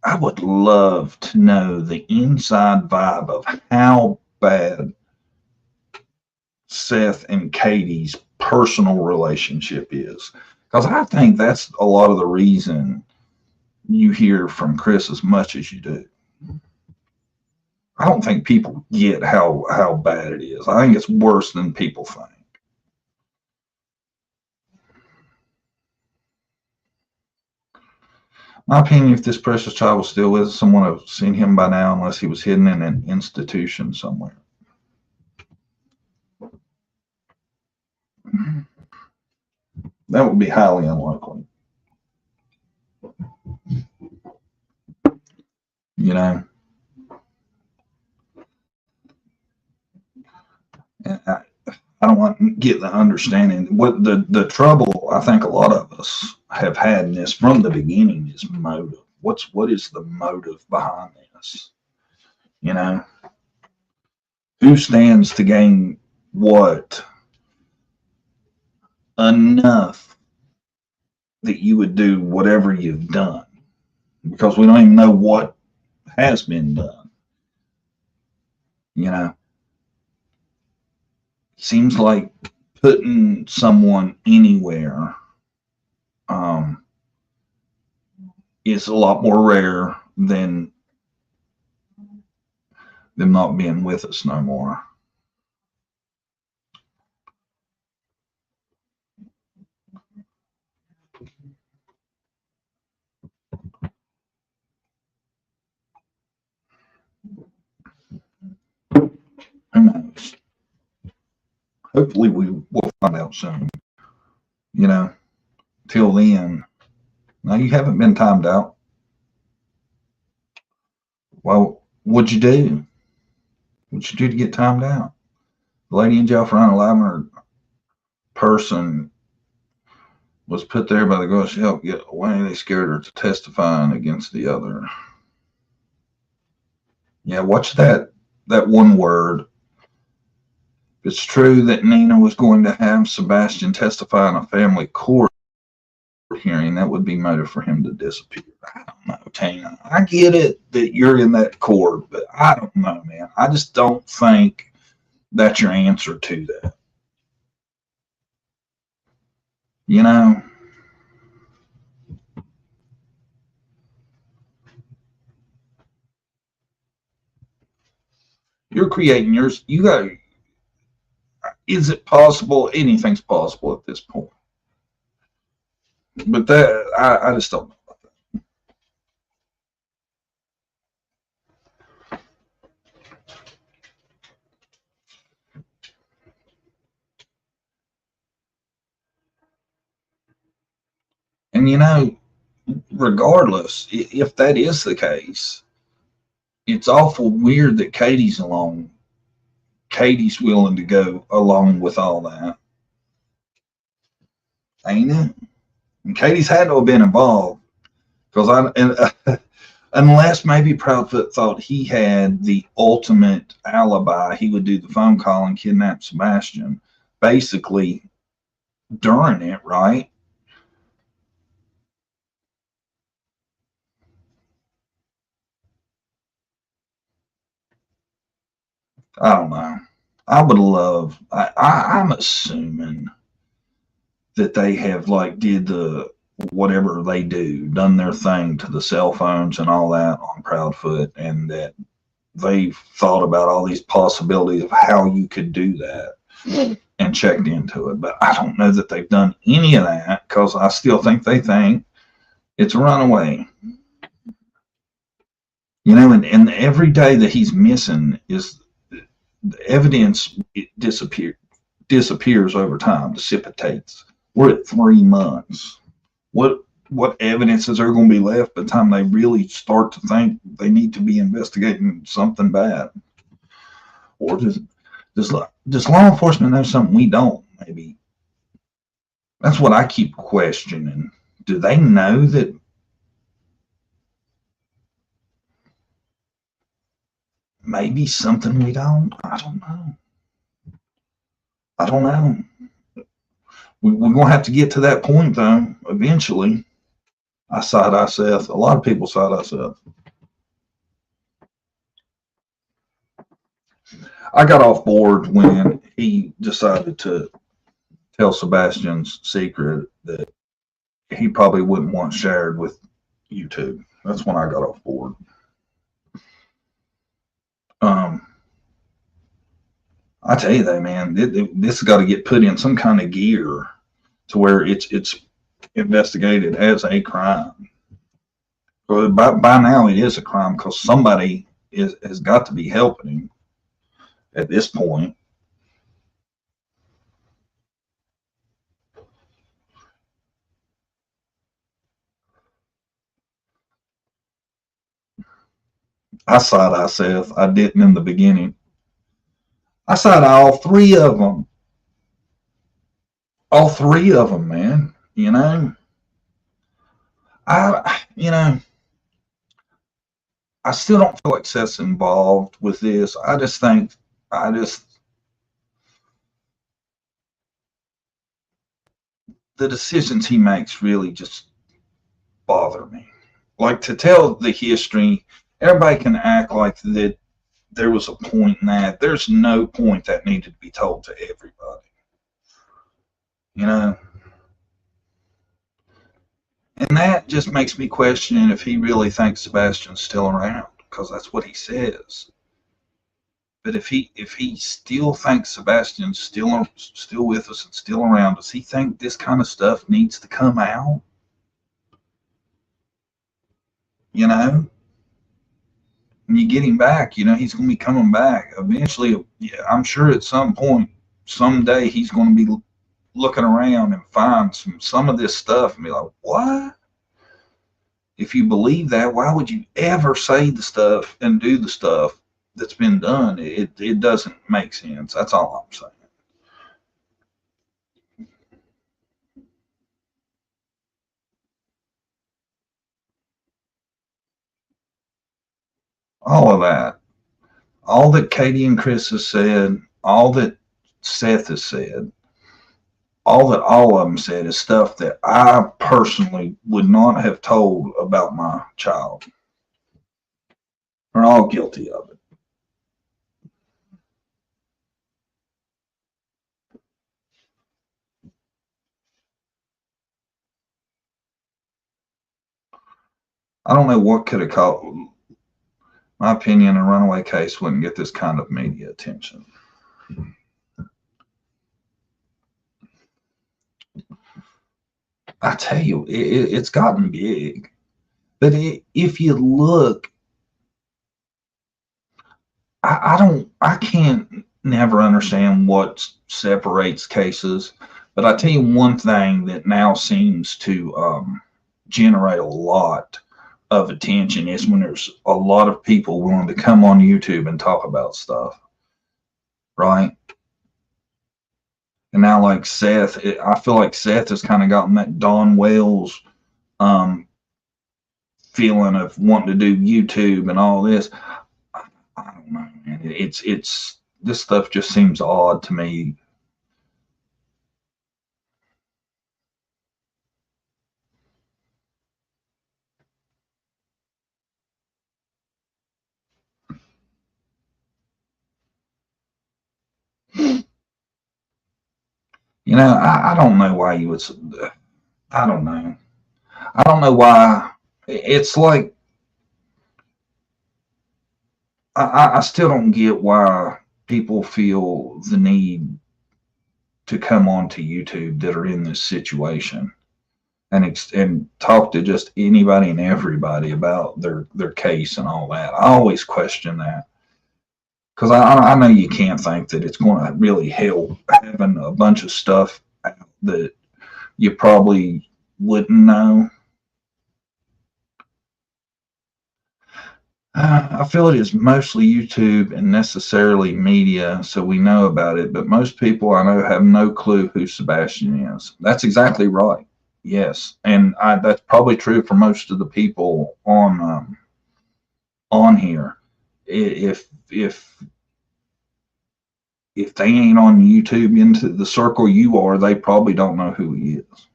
I would love to know the inside vibe of how bad Seth and Katie's personal relationship is. Because I think that's a lot of the reason you hear from Chris as much as you do. I don't think people get how bad it is. I think it's worse than people think. My opinion, if this precious child was still with us, someone would have seen him by now unless he was hidden in an institution somewhere. That would be highly unlikely. You know? I don't want to get the understanding. What the trouble I think a lot of us have had in this from the beginning is motive. What is the motive behind this? You know, who stands to gain what enough that you would do whatever you've done? Because we don't even know what has been done. You know, seems like putting someone anywhere is a lot more rare than them not being with us no more. Who knows? Hopefully we will find out soon. You know, till then, now you haven't been timed out. Well, what'd you do? What'd you do to get timed out? The lady in jail for unallowing her person was put there by the girls to help get away. They scared her to testifying against the other. Yeah, watch that one word. If it's true that Nina was going to have Sebastian testify in a family court hearing, that would be motive for him to disappear. I don't know, Tina. I get it that you're in that court, but I don't know, man. I just don't think that's your answer to that. You know? You're creating yours. You got. Is it possible? Anything's possible at this point. But that I just don't know about that. And you know, regardless, if that is the case, it's awful weird that Katie's along. Katie's willing to go along with all that. Ain't it? And Katie's had to have been involved. Because unless maybe Proudfoot thought he had the ultimate alibi, he would do the phone call and kidnap Sebastian. Basically, during it, right? I don't know. I would love, I'm assuming that they have like did the whatever they do, done their thing to the cell phones and all that on Proudfoot, and that they've thought about all these possibilities of how you could do that and checked into it. But I don't know that they've done any of that, because I still think they think it's a runaway. You know, and every day that he's missing is the evidence disappears disappears over time, dissipates. We're at 3 months. What evidence is there going to be left by the time they really start to think they need to be investigating something bad? Or does law enforcement know something we don't? Maybe that's what I keep questioning. Do they know that maybe something we don't? I don't know. We're going to have to get to that point, though, eventually. I side-eye Seth. A lot of people side-eye Seth. I got off board when he decided to tell Sebastian's secret that he probably wouldn't want shared with YouTube. That's when I got off board. I tell you that, man, this has got to get put in some kind of gear to where it's investigated as a crime. Well, by now it is a crime because somebody has got to be helping him at this point. I side-eye Seth. I didn't in the beginning. I side-eye all 3 of them. All 3 of them, man. You know? I still don't feel like Seth's involved with this. The decisions he makes really just bother me. Like, to tell the history, everybody can act like that there was a point in that. There's no point that needed to be told to everybody. You know? And that just makes me question if he really thinks Sebastian's still around, because that's what he says. But if he still thinks Sebastian's still with us and still around, does he think this kind of stuff needs to come out? You know? When you get him back, you know, he's going to be coming back. Eventually, yeah, I'm sure at some point, someday, he's going to be looking around and find some of this stuff and be like, what? If you believe that, why would you ever say the stuff and do the stuff that's been done? It doesn't make sense. That's all I'm saying. All of that. All that Katie and Chris has said, all that Seth has said, all of them said is stuff that I personally would not have told about my child. They're all guilty of it. I don't know what could have caught. My opinion, a runaway case wouldn't get this kind of media attention. I tell you, it's gotten big. But if you look, I can't never understand what separates cases. But I tell you one thing that now seems to generate a lot of attention is when there's a lot of people willing to come on YouTube and talk about stuff, right? And now, like Seth, I feel like Seth has kind of gotten that Don Wells feeling of wanting to do YouTube and all this. I don't know, man. It's this stuff just seems odd to me. You know, I don't know why you would. I don't know. I don't know why. It's like I still don't get why people feel the need to come onto YouTube that are in this situation and talk to just anybody and everybody about their case and all that. I always question that. because I know you can't think that it's going to really help having a bunch of stuff out that you probably wouldn't know. I feel it is mostly YouTube and necessarily media, so we know about it. But most people I know have no clue who Sebastian is. That's exactly right. Yes, and that's probably true for most of the people on here. If they ain't on YouTube into the circle you are, they probably don't know who he is.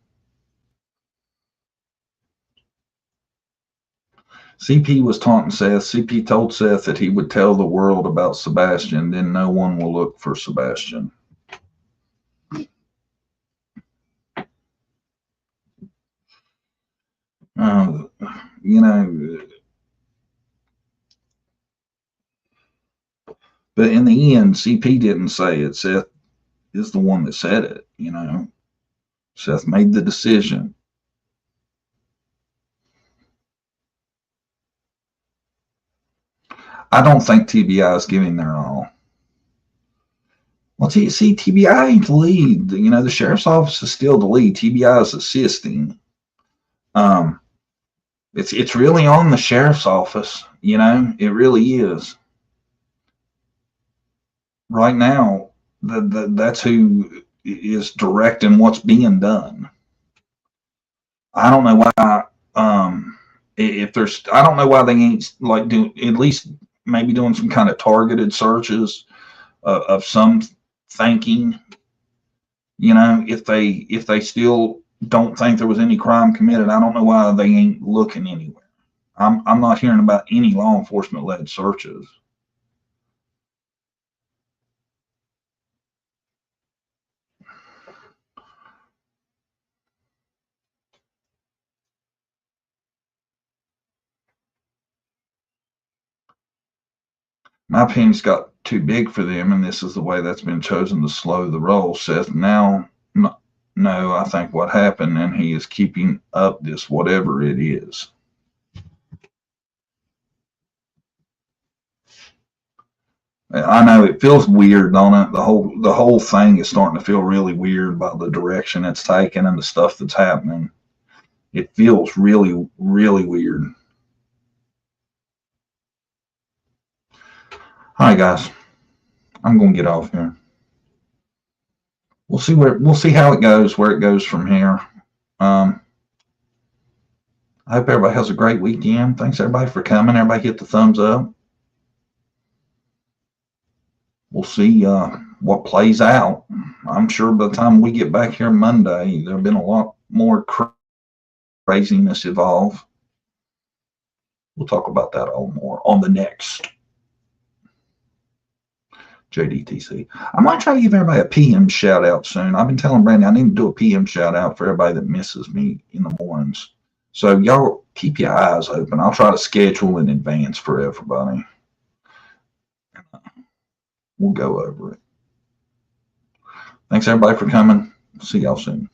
CP was taunting Seth. CP told Seth that he would tell the world about Sebastian, then no one will look for Sebastian. You know, but in the end, CP didn't say it. Seth is the one that said it, you know. Seth made the decision. I don't think TBI is giving their all. Well, see, TBI ain't the lead. You know, the sheriff's office is still the lead. TBI is assisting. It's really on the sheriff's office. You know, it really is. Right now, that's who is directing what's being done. I don't know why. If there's, I don't know why they ain't like doing at least maybe doing some kind of targeted searches of some thinking. You know, if they still don't think there was any crime committed, I don't know why they ain't looking anywhere. I'm not hearing about any law enforcement led searches. My opinion's got too big for them, and this is the way that's been chosen to slow the roll. Seth now, no, I think what happened, and he is keeping up this whatever it is. I know it feels weird, don't it? The whole thing is starting to feel really weird about the direction it's taken and the stuff that's happening. It feels really, really weird. All right, guys, I'm going to get off here. We'll see how it goes, where it goes from here. I hope everybody has a great weekend. Thanks everybody for coming. Everybody hit the thumbs up. We'll see what plays out. I'm sure by the time we get back here Monday, there'll been a lot more craziness evolve. We'll talk about that all more on the next JDTC. I might try to give everybody a PM shout out soon. I've been telling Brandy I need to do a PM shout out for everybody that misses me in the mornings. So y'all keep your eyes open. I'll try to schedule in advance for everybody. We'll go over it. Thanks everybody for coming. See y'all soon.